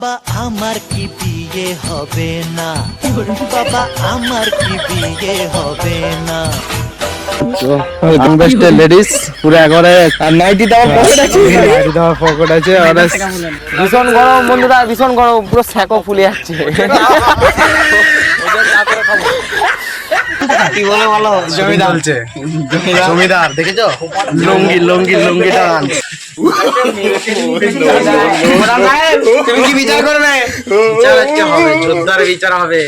বাবা আমার কি বিয়ে হবে না, বাবা আমার কি বিয়ে হবে না। লেডিস পুরো একবারে নাইটি দেওয়ার পকেট আছে, নাইটি দেওয়ার পকেট আছে। ভীষণ গরম বন্ধুরা, ভীষণ গরম, পুরো স্যাকো ফুলে যাচ্ছে। কি বলে বলো? জমিদার বলছে, জমিদার দেখেছো? লুঙ্গি লুঙ্গি লুঙ্গি ডান্স। তুমি কি বিচার করবে? বিচার আজকে হবে, জোরদার বিচার হবে।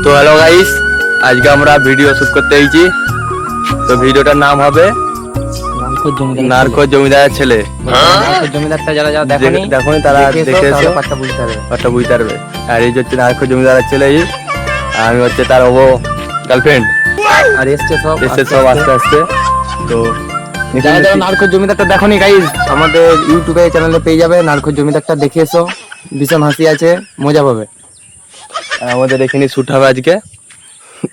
তো হ্যালো গাইস, আজকে আমরা ভিডিও শুট করতে এসেছি। তো ভিডিওটার নাম হবে নারকোস জমিদারের ছেলে। জমিদারটা যারা যারা দেখুন তারা দেখে এসো, পাঠটা বুঝতে হবে। পাঠটা বুঝতে পারবে। আর এই যে হচ্ছে নারকোস জমিদারের ছেলে, আর আমি হচ্ছে তার গার্লফ্রেন্ড। আর এসছে সব আস্তে আস্তে। তো যারা যারা নারকোস জমিদারটা দেখোনি গাইস, আমাদের ইউটিউবে চ্যানেলে পেয়ে যাবে। নারকোস জমিদারটা দেখে এসো, ভীষণ হাসি আছে, মজা পাবে। আমাদের এখানে শুট হবে আজকে।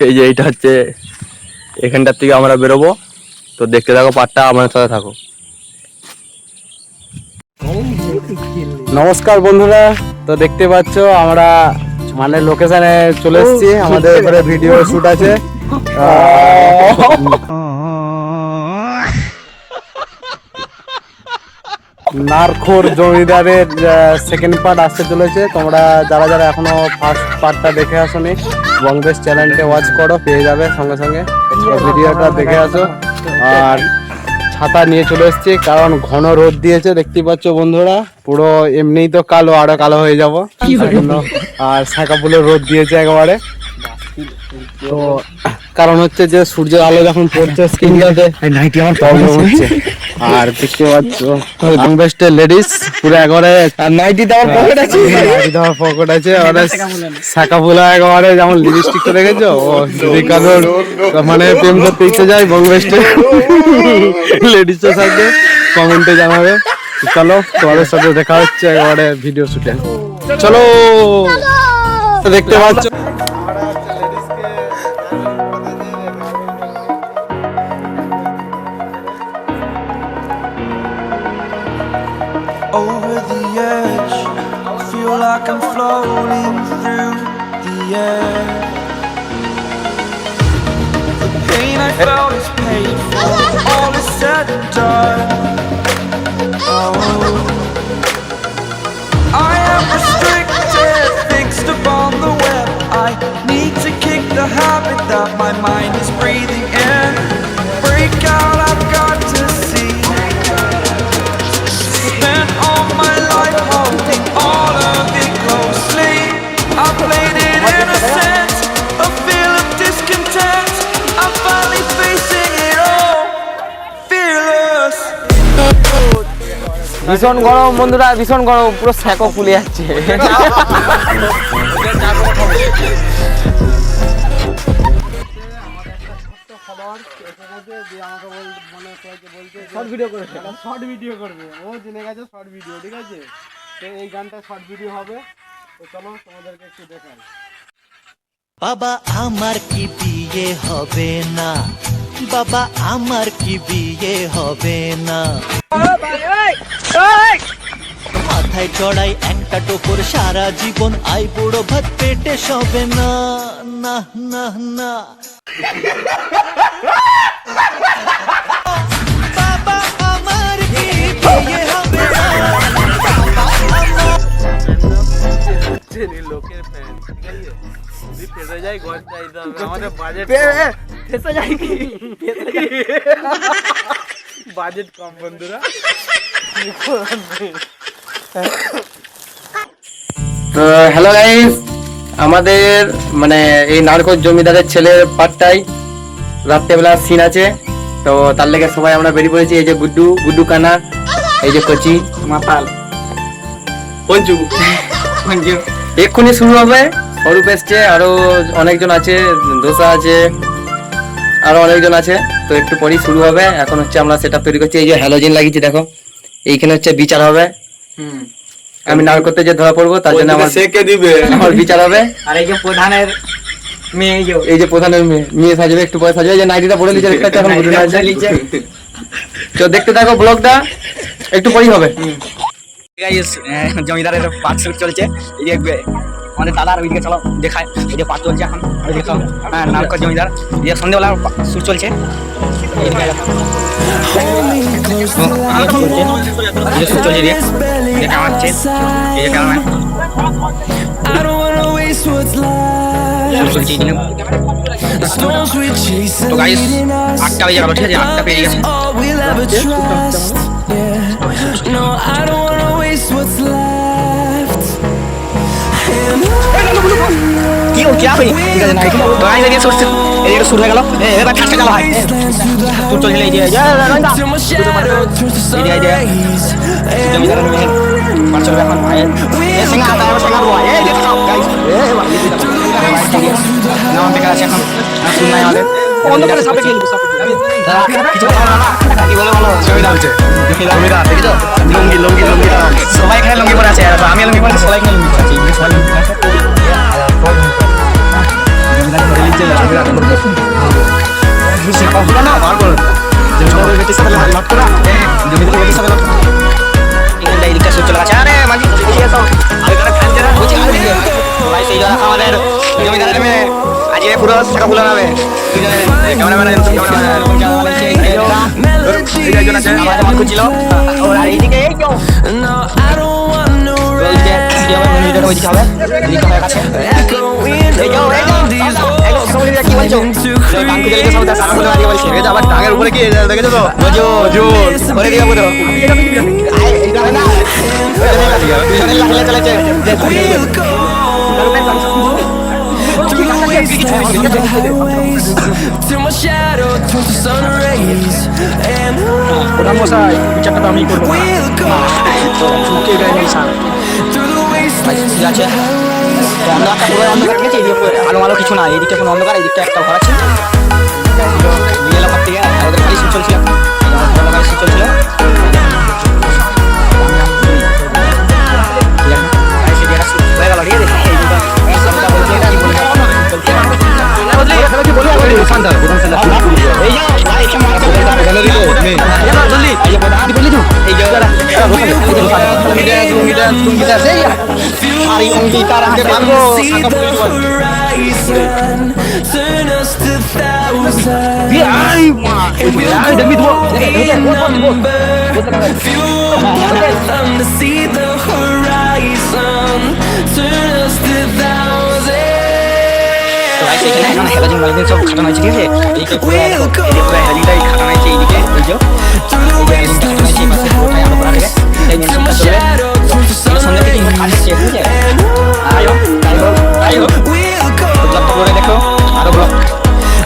এই যে এইটা হচ্ছে, এখানটার থেকে আমরা বেরোবো। তো দেখতে থাকো পাঠটা, আমাদের সাথে থাকো। নমস্কার বন্ধুরা, তো দেখতে পাচ্ছ আমরা মানে লোকেশনে চলে এসেছি। আমাদের এবারে ভিডিও শুট আছে। নারকোস জমিদারের সেকেন্ড পার্ট আসতে চলেছে। তোমরা যারা যারা এখনো ফার্স্ট পার্টটা দেখে আসোনি, বংবেশ চ্যানেলটা ওয়াচ করো, পেয়ে যাবে সঙ্গে সঙ্গে। ভিডিওটা দেখে আসো। আর ছাতা নিয়ে চলে এসেছি, কারণ ঘন রোদ দিয়েছে, দেখতেই পাচ্ছ বন্ধুরা। পুরো এমনিই তো কালো, আরো কালো হয়ে যাবো। আর শাঁকাপুলের রোদ দিয়েছে একেবারে। তো কারণ হচ্ছে যে সূর্যের আলো যখন পড়ছে স্কিনটাতে নাইটি আমার প্রবলেম হচ্ছে। আর দেখতে পাচ্ছ বংবেস্টের লেডিস পুরো একবারে নাইটি দেওয়ার পকেট আছে, নাইটি দেওয়ার পকেট আছে। শাঁকাপুলা একেবারে যেমন লিপস্টিকটা দেখেছো, ও যদি কারোর মানে প্রেম করতে ইচ্ছে যায় বংবেস্টে লেডিসের সাথে, কমেন্টে জানাবে। চলো তোমাদের সাথে দেখা হচ্ছে একেবারে ভিডিও শুটে। চলো, দেখতে পাচ্ছ over the edge. I feel like I'm floating through the air. The pain I felt is paid for, all is said and done. Oh, I am restricted, fixed upon the web. I need to kick the habit that my mind is breathing in. Break out, I've got to see. Spent all my life holding all of it closely. I played it innocent, a feel of discontent. I'm finally facing it all, fearless. ভীষণ গরম বন্ধুরা, ভীষণ গরম, পুরো স্যাকো ফুলে যাচ্ছে। Short video করবে, ও জেনে গেছে শর্ট ভিডিও, ঠিক আছে? তো এই গানটা শর্ট ভিডিও হবে। তো চলো তোমাদেরকে একটু দেখাই। বাবা আমার কি বিয়ে হবে না, বাবা আমার কি বিয়ে হবে না। মাথায় চড়াই একটা টোপর, সারা জীবন আই বুড়ো ভাত পেটে সবে না, না না না। বাবা আমার কি বিয়ে হবে না, বাবা আমার। লোকের ফ্যান, ঠিক আছে? যদি ফেসে যায় ঘর চাইতে হবে, আমাদের বাজেট ফেসে যায় কি? বাজেট কম বন্ধুরা। তো হ্যালো গাইস, আমাদের মানে এই নারকোস জমিদারের ছেলের পার্টটাই রাত্রেবেলা সিন আছে। তো তার লেগে সবাই আমরা বেরিয়ে পড়েছি। এই যে গুড্ডু, গুড্ডু কানা, এই যে কচি মাতাল পঞ্চু, এক্ষুনি শুরু হবে। স্বরূপ এসছে, আরো অনেকজন আছে, দোসা আছে, আরো অনেকজন আছে। তো একটু পরেই শুরু হবে। এখন হচ্ছে আমরা সেটআপ তৈরি করছি। এই যে হ্যালোজেন লাগিয়েছি দেখো, এইখানে হচ্ছে বিচার হবে। আমি নার করতে যে ধরা পড়বো তার জন্য আমার কে দিবে আমার বিচার হবে। আর এই যে প্রধানের মেয়ে এই যে প্রধানের মেয়ে সাজবে, একটু পরে সাজবে, এই যে নাইটিটা পরে লিখে একটা এখন ঘুরে আসছে। তো দেখতে থাকো ব্লগটা, একটু পরেই হবে। জমিদারের পাট শুট চলছে, এই যে আমাদের দাদার ওইদিকে চলো দেখায়, এই যে পাট চলছে এখন ওইদিকে চলো। হ্যাঁ, নারকর জমিদার, এই যে সন্ধ্যেবেলা শুট চলছে, এইদিকে দেখো। আলো চলছে, এই যে শুট চলছে, এই যে ক্যামেরা হচ্ছে, এই যে camera I don't wanna waste what's left. Shoot চলছে এইদিকে। The storms we chase তো are গাইস leading us. 8টা বেজে গেল, ঠিক আছে, 8টা পেরিয়ে গেছে। All we'll ever trust. Yeah. No, I don't wanna waste what's left. And কি ও क्या हुई? ঠিক আছে, না এখানে তো গাইস এদিকে শুট, এদিকে শুট হয়ে গেল। এবার ঠাসটা চালা হয়, wastelands through the শুট চলছে, এই যে highways. Till my shadow turns to sun rays. জমিদারের মেয়ে পাট চলবে এখন। এই সিঙ্গা আতা হবে, সিঙ্গা বয়, এই দেখো গাইস, এই ভাই নাম বেকার আছে এখন, শুন নাই আমাদের অন্ধকারে সাপে খেলবো, সাপে কিছু বলো না, কি বলে বলো। জমিদার হচ্ছে জমিদার, দেখছো লুঙ্গি লুঙ্গি লুঙ্গি সবাই এখানে লুঙ্গি পরে আছে, আর আমি লুঙ্গি পরে, সবাই এখানে লুঙ্গি পরে আছে, সবাই লুঙ্গি পরে আছে। জমিদার ধরে নিচ্ছে জমিদার কথা না বার করো, জমিদারের বেটির সাথে লাভ করা, জমিদারের বেটির সাথে লাভ করা। এখানটা এদিকটা শুট চলে গেছে, আরে মাঝি এদিকে এসো, আরেকটা ফ্যান যারা বলছি আরে ভাই, সেই জন্য আমাদের জমিদারের মেয়ে আজ পুরো টাকা ভুলে যাবে। ক্যামেরাম্যান আমার খুঁজছিল, আর এইদিকে এই কেউ no, I don't want no ওইদিকে ওইদিকে হবে, এদিকে হয়ে গেছে। echoing around these walls. কি বলছো গান খুঁজে লিখে সব সারা বলে আগে বলছি, এটা আবার টাঙের উপরে কি দেখেছো তো জো জো করে দিয়ে পুরো লাগলে চলেছে। We'll go through the wastelands, through the highways, till my shadow turns to sun rays. And প্রধান মশাই বিচারটা তো আমি করবো, we'll go চুপকে গায়ে নেই স্যার। through the wastelands, ঠিক আছে, through the highways. তো অন্ধকারটা পুরো অন্ধকার গেছে, এদিকে আলো আলো কিছু না, এদিকে কোনো অন্ধকার, এদিকটা একটা ঘর আছে নিয়ে এলাম থেকে, আর ওদের গাড়ি শুট চলছিল, গাড়ি শুট চলছিল। See the horizon, turn us to thousands. And we'll go in number. Fuel one of them to see the horizon, turn us to thousands. এখানে হেলাজিং মালিদিন সব খাটানো হয়েছে, ঠিক আছে, এইদিকে পুরো হেলাজিংটাই খাটানো হয়েছে, এইদিকে এই যে Through the wastelands, through the highways, till my shadow turns to sun সন্ধ্যে থেকে কাজ rays. হচ্ছে, ঠিক আছে। আয়ো আয়ো We'll go ব্লগটা করে দেখো, আরো ব্লগ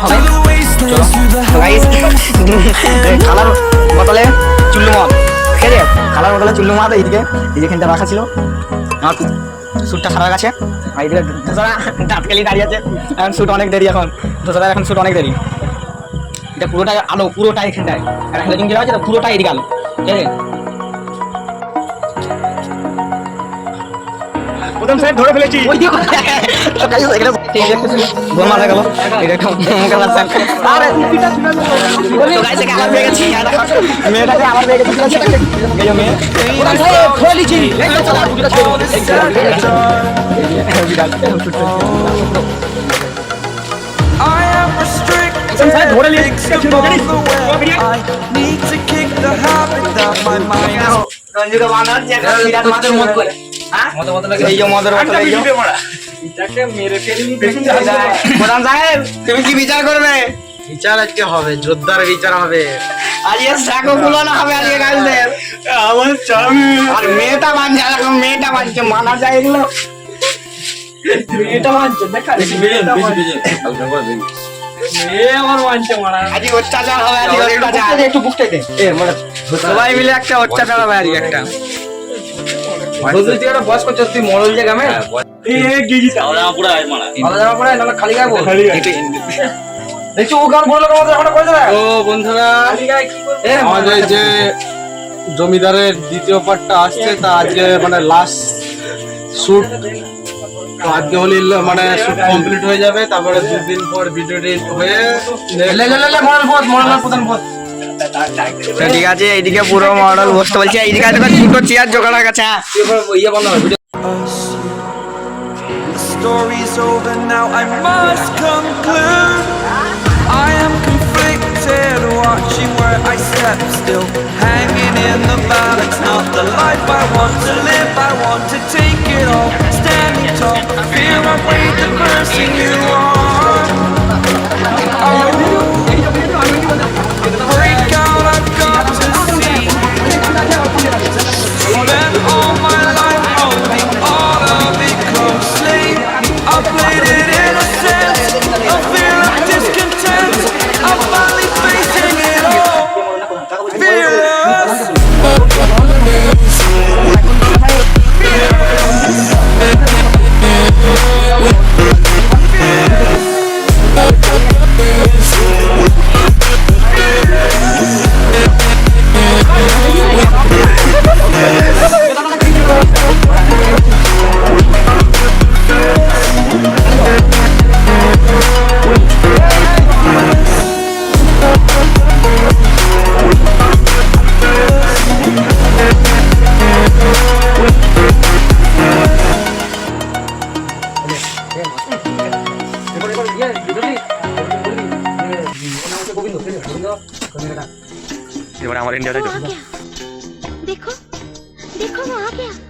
হবে। through the wastelands, through the তো গাইস খালার বোতলে চুল্লু মদ, ঠিক আছে, খালার বোতলে চুল্লু মদ এইদিকে, এই যেখানটা রাখা ছিল আমার শ্যুটটা সারা গেছে, আর এইদিকে দোসরা দাঁতকালি দাঁড়িয়ে আছে, এখন শ্যুট অনেক দেরি, এখন দোসরা এখন শ্যুট অনেক দেরি। এটা পুরোটাই আলো, পুরোটাই এখানটায়, আর এখন যেটা আছে পুরোটাই এদিকে আলো, ঠিক আছে। প্রথম সাইড ধরে ফেলেছি, ওই দিকে গাইস এখানে ঠিক আছে, গোল মারা গেল, এটা একটা মুখে লাগছে। আরে তো গাইস এখানে আমার মেয়ে গেছে, মেয়েটাকে আমার মেয়ে গেছে, ঠিক আছে, এই যে মেয়ে প্রথম সাইড ধরে লিছি, এই তো চলা দুটো ছেড়ে I am restricted, Sometimes what are you- fixed upon the web. I need to kick the habit that my mind is. রঞ্জিত বানার যে বিরাট মাছের মত করে, হ্যাঁ এই যে মদের বোতল, এই যে প্রধান সাহেব তুমি কি বিচার করবে? বিচার আজকে হবে, জোরদার বিচার হবে। আজকে সাকো ফুলানো হবে আজকে গাইদের, আমার স্বামী আর মেয়েটা বানছে, এখন মেয়েটা বানছে, মানা যায় এগুলো, মেয়েটা বানছে, দেখা আজকে অত্যাচার হবে, আজকে অত্যাচার, একটু বুকতে দে, সবাই মিলে একটা অত্যাচার হবে আজকে একটা। বয়স করছিস তুই, মরল যে গ্রামে খালি গায়ে বল, দেখছো ও গান বললো, ও বন্ধুরা, আমাদের যে জমিদারের দ্বিতীয় পার্টটা আসছে, তা আজকে মানে লাস্ট শুট। তো আজকে হলে মানে শুট কমপ্লিট হয়ে যাবে, তারপরে 2 দিন পর ভিডিওটি হয়ে ঠিক আছে, এইদিকে পুরো মডেল বসতে বলছে, এইদিকে দুটো চেয়ার জোগাড় গেছে। us. The story's over now, I must conclude. I am conflicted, watching where I step still, hanging in the balance. Not the life I want to live, I want to take it all, standing tall. Fear I weighed the person you are. Oh, break out, I've got to see. Spent all my life holding all of it closely. I played it innocent, a fear of discontent. I'm finally facing it all, fearless. এবারে আমার India वो आ गया देखो देखो वो आ गया